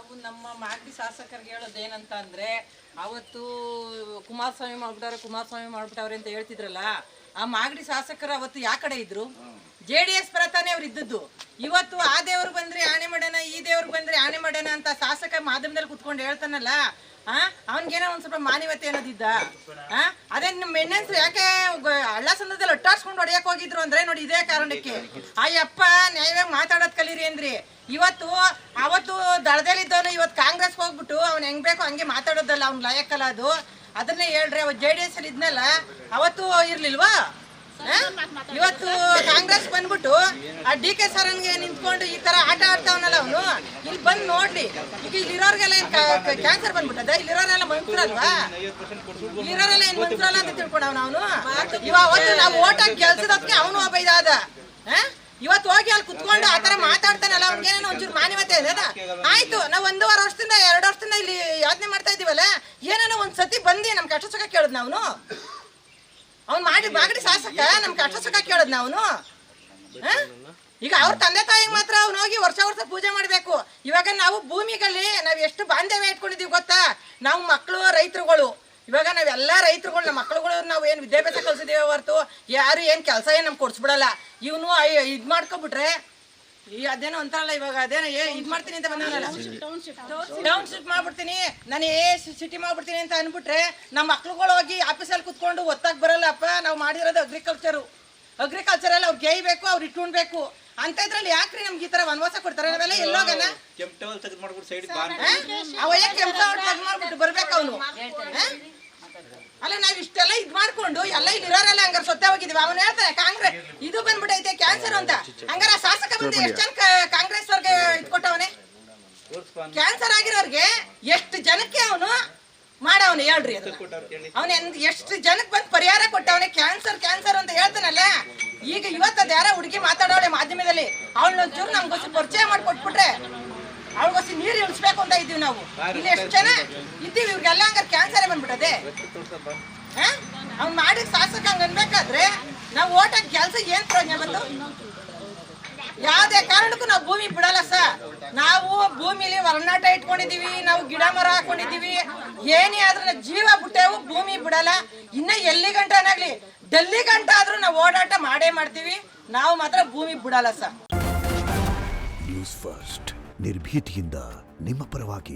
ನಮ್ಮ ಮಾಗಡಿ ಶಾಸಕರಿಗೆ ಹೇಳೋದೇನಂತ ಅಂದ್ರೆ ಅವತ್ತು ಕುಮಾರಸ್ವಾಮಿ ಮಾಡ್ಬಿಟ್ಟವ್ರೆ ಅಂತ ಹೇಳ್ತಿದ್ರಲ್ಲ, ಆ ಮಾಗಡಿ ಶಾಸಕರು ಅವತ್ತು ಯಾವ ಕಡೆ ಇದ್ರು? JDS ಪರತಾನೆ ಅವ್ರು ಇದ್ದದ್ದು. ಇವತ್ತು ಆ ದೇವ್ರು ಬಂದ್ರೆ ಆಣೆ ಮಾಡೋಣ, ಈ ದೇವ್ರಿಗೆ ಬಂದ್ರೆ ಆಣೆ ಮಾಡೋಣ ಅಂತ ಶಾಸಕ ಮಾಧ್ಯಮದಲ್ಲಿ ಕುತ್ಕೊಂಡು ಹೇಳ್ತಾನಲ್ಲ, ಅವನ್ಗೇನೋ ಒಂದ್ ಸ್ವಲ್ಪ ಮಾನವತೆ ಅನ್ನೋದಿದ್ದ. ಅದೇ ನಿಮ್ಮ ಮೆಣ್ಣೆನ್ಸು ಯಾಕೆ ಹಳ್ಳ ಸಂದದಲ್ಲಿ ಒಟ್ಟಾಡ್ಸ್ಕೊಂಡು ಹೊಡೆಯಕ್ ಹೋಗಿದ್ರು ಅಂದ್ರೆ ನೋಡಿ ಇದೇ ಕಾರಣಕ್ಕೆ. ಅಯ್ಯಪ್ಪ ನ್ಯಾಯವಾಗಿ ಮಾತಾಡೋದ್ ಕಲೀರಿ ಅಂದ್ರಿ. ಅವತ್ತು ದಳದಲ್ಲಿದ್ದವನು ಇವತ್ತು ಕಾಂಗ್ರೆಸ್ಗೆ ಹೋಗ್ಬಿಟ್ಟು ಅವ್ನು ಹೆಂಗ್ ಬೇಕೋ ಹಂಗೆ ಮಾತಾಡೋದಲ್ಲ, ಅವ್ನು ಲಾಯಕ್ಕಲ್ಲ ಅದು. ಅದನ್ನೇ ಹೇಳ್ರಿ, ಅವತ್ತು JDS ಅಲ್ಲಿ ಇದ್ನಲ್ಲ ಅವತ್ತು ಇರ್ಲಿಲ್ವಾ? ಇವತ್ತು ಕಾಂಗ್ರೆಸ್ ಬಂದ್ಬಿಟ್ಟು ಆ DK ಸರನ್ಗೆ ನಿಂತ್ಕೊಂಡು ಈ ತರ ಆಟ ಆಡ್ತಾವನಲ್ಲ ಅವನು. ಇಲ್ಲಿ ಬಂದು ನೋಡ್ಲಿ, ಈಗ ಇಲ್ಲಿರೋರ್ಗೆಲ್ಲ ಕ್ಯಾನ್ಸರ್ ಬಂದ್ಬಿಟ್ಟದ? ಇಲ್ಲಿರೋರೆಲ್ಲ ಮಂತ್ರಲ್ವಾ? ಇಲ್ಲಿರೋರೆಲ್ಲ ಏನ್ ಮಂತ್ರಲ್ಲ ಅಂತ ತಿಳ್ಕೊಂಡವನ ಅವನು. ಇವತ್ತು ನಾವು ಓಟ್ ಹಾಕಿ ಗೆಲ್ಸದಕ್ಕೆ ಅವನು ಒಬ್ಬ ಇದಾದ. ಇವತ್ತು ಹೋಗಿ ಅಲ್ಲಿ ಕುತ್ಕೊಂಡು ಆತರ ಮಾತಾಡ್ತಾನಲ್ಲ, ಅವ್ನಿಗೇನೋ ಒಂಚೂರು ಮಾನವತೆ ಇದೆ. ಆಯ್ತು, ನಾವು 1.5 ವರ್ಷದಿಂದ 2 ವರ್ಷದಿಂದ ಇಲ್ಲಿ ಯೋಚನೆ ಮಾಡ್ತಾ ಇದೀವಲ್ಲ, ಏನೇನೋ ಒಂದ್ ಸತಿ ಬಂದಿ ನಮ್ ಕಷ್ಟ ಸುಖ ಕೇಳದ್ ನಾವು. ಅವ್ನು ಮಾಡಿ ಮಾಗಡಿ ಶಾಸಕ ನಮ್ ಕಷ್ಟ ಸುಖ ಕೇಳದ್ ನಾವು. ಈಗ ಅವ್ರ ತಂದೆ ತಾಯಿಗೆ ಮಾತ್ರ ಅವ್ನು ಹೋಗಿ ವರ್ಷ ಪೂಜೆ ಮಾಡ್ಬೇಕು. ಇವಾಗ ನಾವು ಭೂಮಿಗಲ್ಲಿ ನಾವ್ ಎಷ್ಟು ಬಾಂಧವ್ಯ ಇಟ್ಕೊಂಡಿದೀವಿ ಗೊತ್ತಾ? ನಾವು ಮಕ್ಕಳು ರೈತರುಗಳು. ಇವಾಗ ನಾವೆಲ್ಲ ರೈತರುಗಳು, ನಮ್ಮ ಮಕ್ಕಳುಗಳು ನಾವು ಏನ್ ವಿದ್ಯಾಭ್ಯಾಸ ಕಲ್ಸಿದೀವಿ ಹೊರತು ಯಾರು ಏನ್ ಕೆಲಸ ಏನ್ ನಮ್ಗೆ ಕೊಡ್ಸ್ಬಿಡಲ್ಲ. ಇವನು ಇದ್ ಮಾಡ್ಕೊಬಿಟ್ರೆ ಈ ಅದೇನೋ ಅಂತಾರಲ್ಲ, ಇವಾಗ ಅದೇನೋ ಇದ್ ಮಾಡ್ತೀನಿ ಅಂತ ಬಂದಲ್ಲ, ಟೌನ್ಶಿಪ್ ಮಾಡ್ಬಿಡ್ತೀನಿ, ನಾನು ಸಿಟಿ ಮಾಡ್ಬಿಡ್ತೀನಿ ಅಂತ ಅನ್ಬಿಟ್ರೆ ನಮ್ಮ ಮಕ್ಳುಗಳು ಹೋಗಿ ಆಫೀಸಲ್ಲಿ ಕುತ್ಕೊಂಡು ಒತ್ತಾಗ್ ಬರಲ್ಲಪ್ಪ. ನಾವು ಮಾಡಿರೋದು ಅಗ್ರಿಕಲ್ಚರ್ ಅಲ್ಲಿ ಅವ್ರು ಗೇಯ್ಬೇಕು, ಅವ್ರು ಇಟ್ಕೊಳ್ಬೇಕು ಅಂತ ಇದ್ರಲ್ಲಿ ಯಾಕ್ರಿ ನಮ್ಗೆ ಈ ತರ ವನವಾಸ ಕೊಡ್ತಾರೆ? ನಾವೆಲ್ಲ ಎಲ್ಲೋಗನ ಅವಯ್ಯ ಕೆಂಪ ತೆಗ್ ಮಾಡ್ಬಿಟ್ಟು ಬರ್ಬೇಕು ಅವನು. ಅಲ್ಲ ನಾವ್ ಇಷ್ಟೆಲ್ಲ ಇದ್ ಮಾಡ್ಕೊಂಡು ಎಲ್ಲ ಇಲ್ಲಿ ಇರೋರೆಲ್ಲ ಹಂಗಾರ ಸೊತ್ತೆ ಹೋಗಿದೀವಿ. ಅವನು ಹೇಳ್ತಾನೆ ಕಾಂಗ್ರೆಸ್ ಇದು ಬಂದ್ಬಿಟ್ಟೈತೆ ಕ್ಯಾನ್ಸರ್ ಅಂತ. ಹಂಗಾರ ಶಾಸಕ ಬಂದು ಎಷ್ಟು ಜನ ಕಾಂಗ್ರೆಸ್ ಅವ್ರಿಗೆ ಇಟ್ಕೊಟ್ಟವನೆ? ಕ್ಯಾನ್ಸರ್ ಆಗಿರೋರ್ಗೆ ಎಷ್ಟು ಜನಕ್ಕೆ ಅವನು ಮಾಡವನು ಹೇಳ್ರಿ? ಅವನ ಎಷ್ಟು ಜನಕ್ಕೆ ಬಂದು ಪರಿಹಾರ ಕೊಟ್ಟವನೆ? ಕ್ಯಾನ್ಸರ್ ಅಂತ ಹೇಳ್ತಾನಲ್ಲ. ಈಗ ಇವತ್ತದ ಯಾರ ಹುಡುಗಿ ಮಾತಾಡೋಳೆ ಮಾಧ್ಯಮದಲ್ಲಿ, ಅವಳನ್ನೊಂಚೂರು ನಮ್ಗೋಸಿ ಪರಿಚಯ ಮಾಡಿಕೊಟ್ಬಿಟ್ರೆ ಅವಳಿಗೋಸಿ ನೀರು ಇಳಿಸ್ಬೇಕು ಅಂತ ಇದ್ದೀವಿ ನಾವು. ಇಲ್ಲಿ ಎಷ್ಟು ಜನ ಇದ್ದೀವಿ, ಇವ್ರಿಗೆಲ್ಲ ಹಂಗಾರೆ ಕ್ಯಾನ್ಸರೇ ಬಂದ್ಬಿಟ್ಟದೆ. ಅವ್ನು ಮಾಡಿ ಶಾಸಕ ಹಂಗ ಅನ್ಬೇಕಾದ್ರೆ ನಾವು ಓಟಾಗಿ ಕೆಲಸ ಏನ್ ಪ್ರಯೋಜನ ಬಂತು? ಯಾವ್ದೇ ಕಾರಣಕ್ಕೂ ನಾವು ಭೂಮಿ ಬಿಡಲ್ಲ ಸರ್. ನಾವು ಭೂಮಿಲಿ ಒಳನಾಟ ಇಟ್ಕೊಂಡಿದೀವಿ, ನಾವು ಗಿಡ ಮರ ಹಾಕೊಂಡಿದೀವಿ, ಏನೇ ಆದ್ರೂ ಜೀವ ಬಿಟ್ಟೇವು, ಭೂಮಿ ಬಿಡಲ್ಲ. ಇನ್ನ ಎಲ್ಲಿ ಗಂಟನಾಗ್ಲಿ ಡೆಲ್ಲಿ ಗಂಟ ಆದ್ರೂ ನಾವು ಓಡಾಟ ಮಾಡೇ ಮಾಡ್ತೀವಿ. ನಾವು ಮಾತ್ರ ಭೂಮಿ ಬಿಡಲ್ಲ ಸರ್. ನ್ಯೂಸ್ ಫಸ್ಟ್ ನಿರ್ಭೀತಿಯಿಂದ ನಿಮ್ಮ ಪರವಾಗಿ.